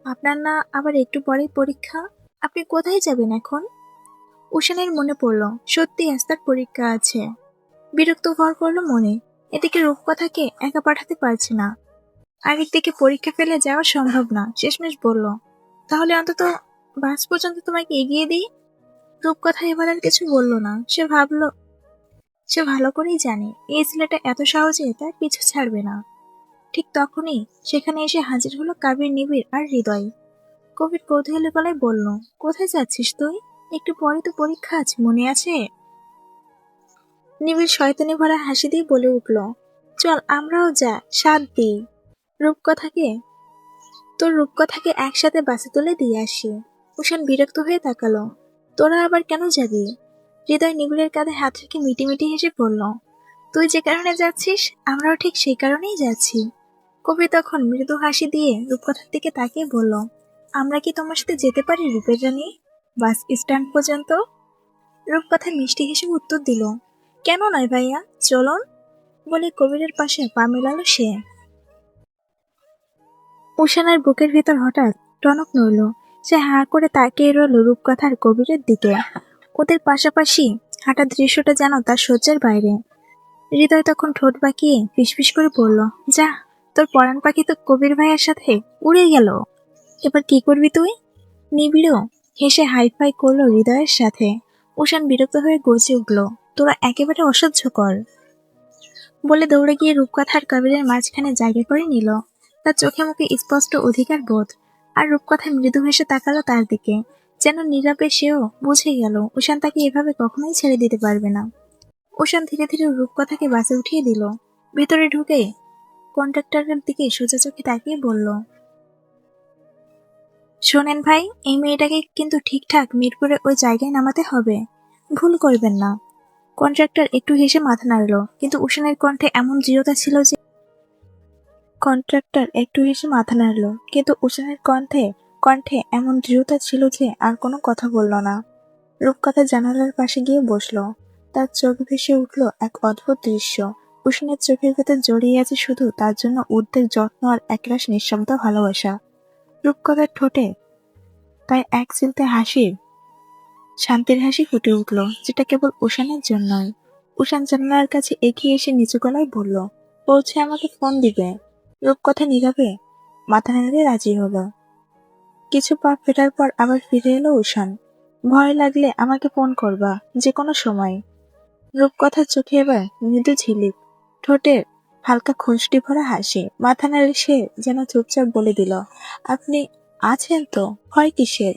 আপনার না আবার একটু পরেই পরীক্ষা, আপনি কোথায় যাবেন এখন? উষানের মনে পড়ল সত্যি আজ তার পরীক্ষা আছে। বিরক্ত ভর করলো মনে। এদিকে রূপকথাকে একা পাঠাতে পারছে না, আরেক দিকে পরীক্ষা ফেলে যাওয়া সম্ভব না। শেষমেশ বলল, তাহলে অন্তত বাস পর্যন্ত তোমাকে এগিয়ে দিই। রূপকথা এবার আর কিছু বলল না। সে ভালো করেই জানে এই ছেলেটা এত সহজে তার পিছু ছাড়বে না। ঠিক তখনই সেখানে এসে হাজির হলো কাবির, নিবিড় আর হৃদয়। কবির কৌতূহলী গলায় বলল, কোথায় যাচ্ছিস তুই? একটু পরে তো পরীক্ষা আছে, মনে আছে? নিবিড় শয়তানি ভরা হাসি দিয়ে বলে উঠল, চল আমরাও যা, সাথ দিই। রূপকথাকে রূপকথাকে একসাথে বাসে তুলে দিয়ে আসি। উষান বিরক্ত হয়ে তাকালো, তোরা আবার কেন যাবি? হৃদয় নিবিড়ের কাঁধে হাত রেখে মিটিমিটি হেসে বলল, তুই যে কারণে যাচ্ছিস আমরাও ঠিক সেই কারণেই যাচ্ছি। কবি তখন মৃদু হাসি দিয়ে রূপকথার দিকে তাকিয়ে বলল, আমরা কি তোমার সাথে যেতে পারি রূপের রানী, বাস স্ট্যান্ড পর্যন্ত? রূপকথা মিষ্টি হেসে উত্তর দিল, কেন নয় ভাইয়া, চলুন। বলে কবিরের পাশে পা মেলালো সে। উষানার বুকের ভিতর হঠাৎ টনক নড়ল। সে হা করে তাকিয়ে রইল রূপকথার কবিরের দিকে। ওদের পাশাপাশি হাঁটার দৃশ্যটা যেন তার সহ্যের বাইরে। হৃদয় তখন ঠোঁট বাঁকিয়ে ফিসফিস করে বলল, যা, তোর পরাণ পাখি তো কবির ভাইয়ের সাথে উড়ে গেল। এবার কি করবি তুই? নিবিড়ও হেসে হাইফাই করলো হৃদয়ের সাথে। উষান বিরক্ত হয়ে গর্জে উঠল, তোরা একেবারে অসহ্যকর। বলে দৌড়ে গিয়ে রূপকথার কবিরের মাঝখানে জায়গা করে নিল। তার চোখে মুখে স্পষ্ট অধিকার বোধ। আর রূপকথা মৃদু হেসে তাকালো তার দিকে, যেন নীরবে সেও বুঝে গেল উষান তাকে এভাবে কখনোই ছেড়ে দিতে পারবে না। উষান ধীরে ধীরে রূপকথাকে বাসে উঠিয়ে দিল। ভিতরে ঢুকে কন্ট্রাক্টরের দিকে সোজা চোখে তাকিয়ে বলল, শোনেন ভাই, এই মেয়েটাকে কিন্তু ঠিকঠাক মিরপুরে ওই জায়গায় নামাতে হবে, ভুল করবেন না। কন্ট্রাক্টর একটু হেসে মাথা নাড়ল, কিন্তু উষানের কণ্ঠে এমন দৃঢ়তা ছিল যে কণ্ঠে এমন দৃঢ়তা ছিল যে আর কোনো কথা বলল না। রূপকথা জানালার পাশে গিয়ে বসলো। তার চোখ ভেসে উঠল এক অদ্ভুত দৃশ্য। উষানের চোখের ভেতর জড়িয়ে আছে শুধু তার জন্য উদ্বেগ, যত্ন আর একরাশ নিঃশব্দ ভালোবাসা। রূপকথার ঠোঁটে তাই এক চিলতে হাসির শান্তির হাসি ফুটে উঠল, যেটা কেবল উষানের জন্যই। উষান জানালার কাছে এগিয়ে এসে নিচু গলায় বলল, পৌঁছে আমাকে ফোন দিবে। রূপকথা নীরবে মাথা নেড়ে রাজি হলো। কিছু পা ফেরার পর আবার ফিরে এলো উষান। ভয় লাগলে আমাকে ফোন করবা, যে কোনো সময়। রূপকথার চোখে এবার মৃদু ঝিলিক, ঠোঁটে হালকা খুনসুটি ভরা হাসি। মাথা নেড়ে সে যেন চুপচাপ বলে দিল, আপনি আছেন তো, ভয় কিসের?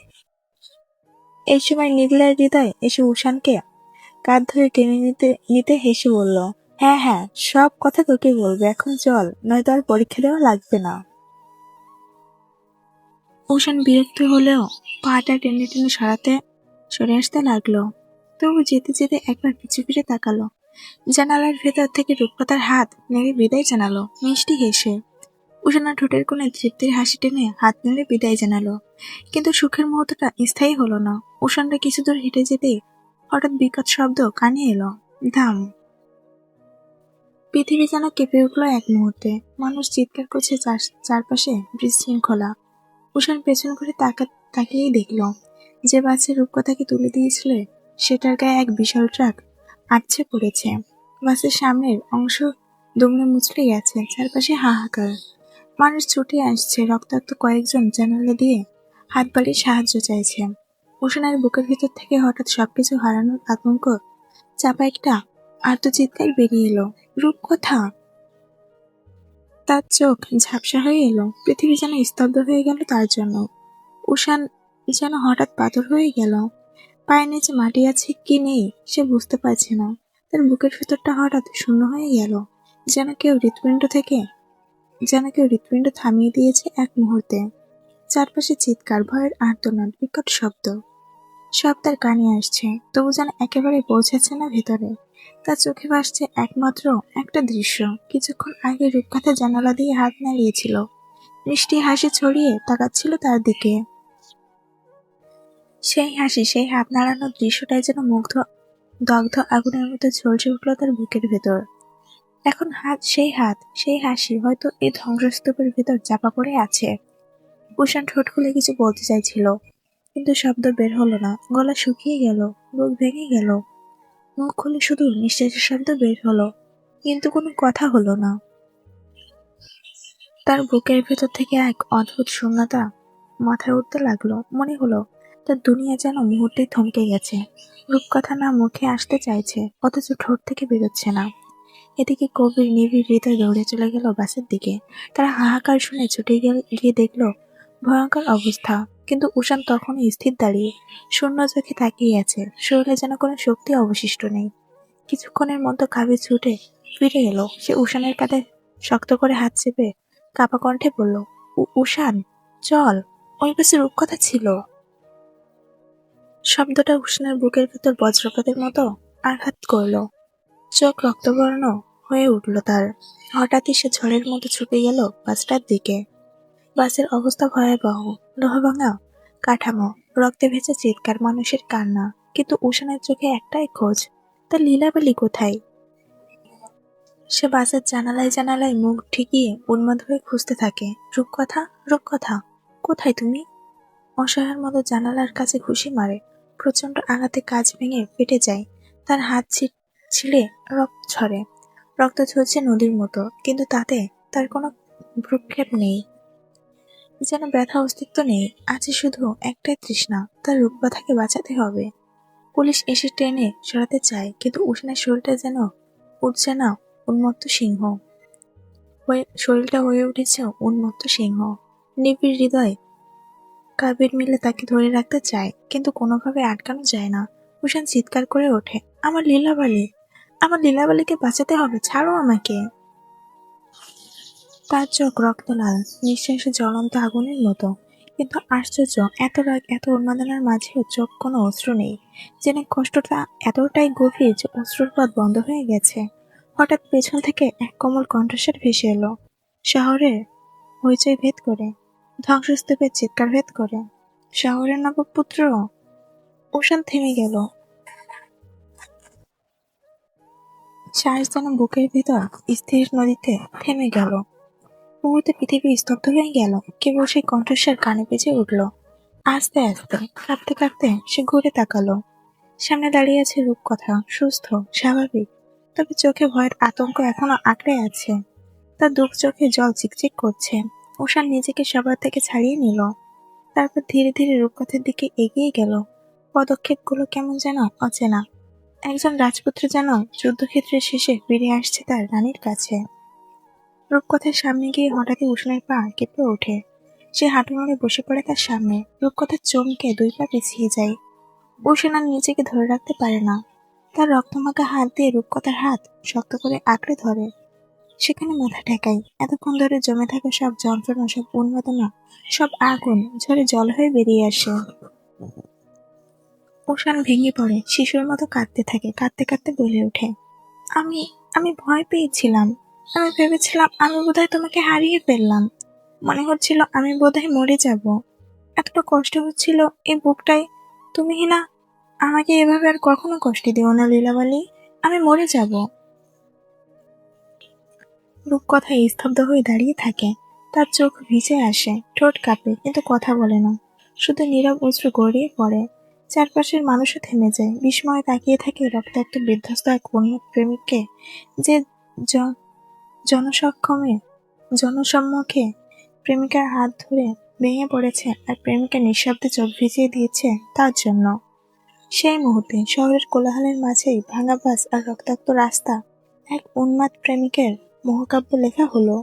এই সময় নিবিড়ার হৃদয় এসে উষানকে কাঁধ ধরে টেনে নিতে নিতে হেসে বলল, হ্যাঁ হ্যাঁ, সব কথা তোকে বলবে, এখন চল, নয়তো আর পরীক্ষা দেওয়া লাগবে না। উষান বিরক্ত হলেও পাটা টেনে টেনে সরে আসতে লাগলো। তবু যেতে যেতে একবার পিছু ফিরে তাকালো। জানালার ভেতর থেকে রূপকথার হাত নেড়ে বিদায় জানালো মিষ্টি হেসে। উষানা ঠোঁটের কোণে তৃপ্তির হাসি টেনে হাত নেড়ে বিদায় জানালো। কিন্তু সুখের মুহূর্তটা স্থায়ী হলো না। উষানরা কিছু দূর হেঁটে যেতেই হঠাৎ বিকট শব্দ কানে এলো, ধাম। পৃথিবী যেন কেঁপে উঠলো এক মুহূর্তে। মানুষ চিৎকার করছে চারপাশে বিশৃঙ্খলা। উষান পেছন ঘুরে তাকিয়েই দেখল, যে বাসে রূপকথাকে তুলে দিয়েছিল সেটার গায়ে এক বিশাল ট্রাক আটছে পড়েছে। বাসের সামনের অংশ দুমড়ে মুচড়ে গেছে, চারপাশে হাহাকার। মানুষ ছুটে আসছে, রক্তাক্ত কয়েকজন জানালা দিয়ে হাত বাড়িয়ে সাহায্য চাইছে। উষানের বুকের ভিতর থেকে হঠাৎ সবকিছু হারানোর আতঙ্ক চাপা একটা আর্তচিৎকার বেরিয়ে এলো, রূপকথা! তার চোখ ঝাপসা হয়ে এলো। পৃথিবী যেন স্তব্ধ হয়ে গেল তার জন্য। উষান যেন হঠাৎ পাথর হয়ে গেল। পায়ের নিচে মাটি আছে কি নেই সে বুঝতে পারছে না। তার বুকের ভেতরটা হঠাৎ শূন্য হয়ে গেল, যেন কেউ হৃৎপিণ্ড থামিয়ে দিয়েছে এক মুহূর্তে। চারপাশে চিৎকার, ভয়ের আর্তনাদ, বিকট শব্দ, সব তার কানে আসছে, তবু যেন একেবারে পৌঁছাচ্ছে না ভেতরে। তার চোখে ভাসছে একমাত্র একটা দৃশ্য। কিছুক্ষণ আগে রূপকথা জানালা দিয়ে হাত নাড়িয়েছিল, মিষ্টি হাসি ছড়িয়ে তাকাচ্ছিল তার দিকে। সেই হাসি, সেই হাত নাড়ানোর দৃশ্যটাই যেন দগ্ধ আগুনের মতো ঝলসে উঠল তার বুকের ভেতর। এখন সেই হাসি হয়তো এই ধ্বংসস্তূপের ভেতর চাপা পড়ে আছে। উষান ঠোঁট খুলে কিছু বলতে চাইছিল, কিন্তু শব্দ বের হলো না। গলা শুকিয়ে গেল, বুক ভেঙে গেল। মুখ খুলে শুধু নিঃশ্বাসের শব্দ বের হলো, কিন্তু কোনো কথা হলো না। তার বুকের ভেতর থেকে এক অদ্ভুত শূন্যতা মাথায় উঠতে লাগলো। মনে হলো তার দুনিয়া যেন মুহূর্তেই থমকে গেছে। রূপকথা না মুখে আসতে চাইছে, অথচ ঠোঁট থেকে বেরোচ্ছে না। এদিকে কবির নিবিড় হৃদয় দৌড়ে চলে গেল বাসের দিকে। তারা হাহাকার শুনে ছুটে গিয়ে দেখলো ভয়ঙ্কর অবস্থা। কিন্তু উষান তখনই স্থির দাঁড়িয়ে শূন্য চোখে তাকিয়ে আছে। শরীরে যেন কোনো শক্তি অবশিষ্ট নেই। কিছুক্ষণের মধ্যে কাবির ছুটে ফিরে এলো। সে উষানের কাঁধে শক্ত করে হাত চেপে কাপা কণ্ঠে বলল, উষান, চল, ওই পাশে রূপকথা ছিল। শব্দটা উষানের বুকের ভেতর বজ্রপাতের মতো আঘাত করলো। চোখ রক্তবর্ণ হয়ে উঠল তার। হঠাৎই সে ঝড়ের মতো ছুটে গেল বাসটার দিকে। বাসের অবস্থা ভয়াবহ, লোহাভাঙা কাঠামো, রক্তে ভেজা চিৎকার, মানুষের কান্না। কিন্তু উষানের চোখে একটাই খোঁজ, তার লীলাবালি কোথায়? সে বাসের জানালায় জানালায় মুখ ঠেকিয়ে উন্মাদ হয়ে খুঁজতে থাকে। রূপকথা, রূপকথা, কোথায় তুমি? অসহায়ের মতো জানালার কাছে ঘুষি মারে। প্রচন্ড আঘাতে কাঁচ ভেঙে ফেটে যায়। তার হাত ছিঁড়ে রক্ত ঝরে। রক্ত ঝরছে নদীর মতো, কিন্তু তাতে তার কোনো ভ্রুক্ষেপ নেই। যেন ব্যথা অস্তিত্ব নেই, আছে শুধু একটাই তৃষ্ণা, তার রূপকথাকে বাঁচাতে হবে। পুলিশ এসে টেনে সরাতে চায়, কিন্তু উষানের শরীরটা যেন উঠছে না উন্মত্ত সিংহ। শরীরটা হয়ে উঠেছে উন্মত্ত সিংহ। নিবিড় হৃদয় কাবির মিলে তাকে ধরে রাখতে চায়, কিন্তু কোনোভাবে আটকানো যায় না। উষান চিৎকার করে ওঠে, আমার লীলাবালি, আমার লীলাবালিকে বাঁচাতে হবে, ছাড়ো আমাকে। তার চোখ রক্তলাল, নিঃশ্বাসে জ্বলন্ত আগুনের মতো। কিন্তু আশ্চর্য, এত রাগ, এত উন্মাদনার মাঝেও চোখ কোনো অশ্রু নেই। যেন কষ্টটা এতটাই গভীর যে অশ্রুর পথ বন্ধ হয়ে গেছে। হঠাৎ পেছন থেকে এক কোমল কণ্ঠস্বর ভেসে এলো, শহরের হইচই ভেদ করে, ধ্বংসস্তূপের চিৎকার ভেদ করে, শহরের নবপুত্র। উষান থেমে গেল। শ্বাস যেন বুকের ভিতর স্থির নদীতে থেমে গেল। মুহূর্তে পৃথিবী স্তব্ধ হয়ে গেল। কেবল সেই কণ্ঠস্বর কানে বেজে উঠল। আস্তে আস্তে, কাঁপতে কাঁপতে সে ঘুরে তাকালো। সামনে দাঁড়িয়ে আছে রূপকথা, সুস্থ, স্বাভাবিক, তবে চোখে ভয়ের আতঙ্ক এখনো আঁকড়ে আছে। তার দুঃখ চোখে জল চিকচিক করছে। উষান নিজেকে সবার থেকে ছাড়িয়ে নিল। তারপর ধীরে ধীরে রূপকথার দিকে এগিয়ে গেল। পদক্ষেপগুলো কেমন যেন অচেনা। একজন রাজপুত্র যেন যুদ্ধক্ষেত্রের শেষে ফিরে আসছে তার রানীর কাছে। রূপকথার সামনে গিয়ে হঠাৎই উষানের পা কেঁপে ওঠে। সে হাঁটু মুড়ে বসে পড়ে তার সামনে। রূপকথা চমকে 2 পা পিছিয়ে যায়। উষান আর নিজেকে ধরে রাখতে পারে না। তার রক্তমাখা হাত দিয়ে রূপকথার হাত শক্ত করে আঁকড়ে ধরে। সেখানে মাথা ঠেকায়। এতক্ষণ ধরে জমে থাকা সব যন্ত্রণা, সব উন্মাদনা, সব আগুন ঝরে জল হয়ে বেরিয়ে আসে। উষান ভেঙে পড়ে, শিশুর মতো কাঁদতে থাকে। কাঁদতে কাঁদতে বলে ওঠে, আমি আমি ভয় পেয়েছিলাম। আমি ভেবেছিলাম আমি বোধহয় তোমাকে হারিয়ে ফেললাম। মনে হচ্ছিল আমি বোধহয় মরে যাব। এতটা কষ্ট হচ্ছিল এই বুকটায়। তুমি না, আমাকে এভাবে আর কখনো কষ্ট দিও না লীলাবালি, আমি মরে যাব। রূপকথা স্তব্ধ হয়ে দাঁড়িয়ে থাকে। তার চোখ ভিজে আসে, ঠোঁট কাঁপে, কিন্তু কথা বলে না। শুধু নীরব অশ্রু গড়িয়ে পড়ে। চারপাশের মানুষও থেমে যায়, বিস্ময়ে তাকিয়ে থাকে রক্তাক্ত বিধ্বস্ত এক উন্মাদ প্রেমিককে, যে জ- জনসম্মুখে প্রেমিকার হাত ধরে ভেঙে পড়েছে, আর প্রেমিকা নিঃশব্দে চোখ ভিজিয়ে দিয়েছে তার জন্য। সেই মুহূর্তে শহরের কোলাহলের মাঝেই ভাঙা বাস আর রক্তাক্ত রাস্তা, এক উন্মাদ প্রেমিকের মহাকাব্য লেখা হলো।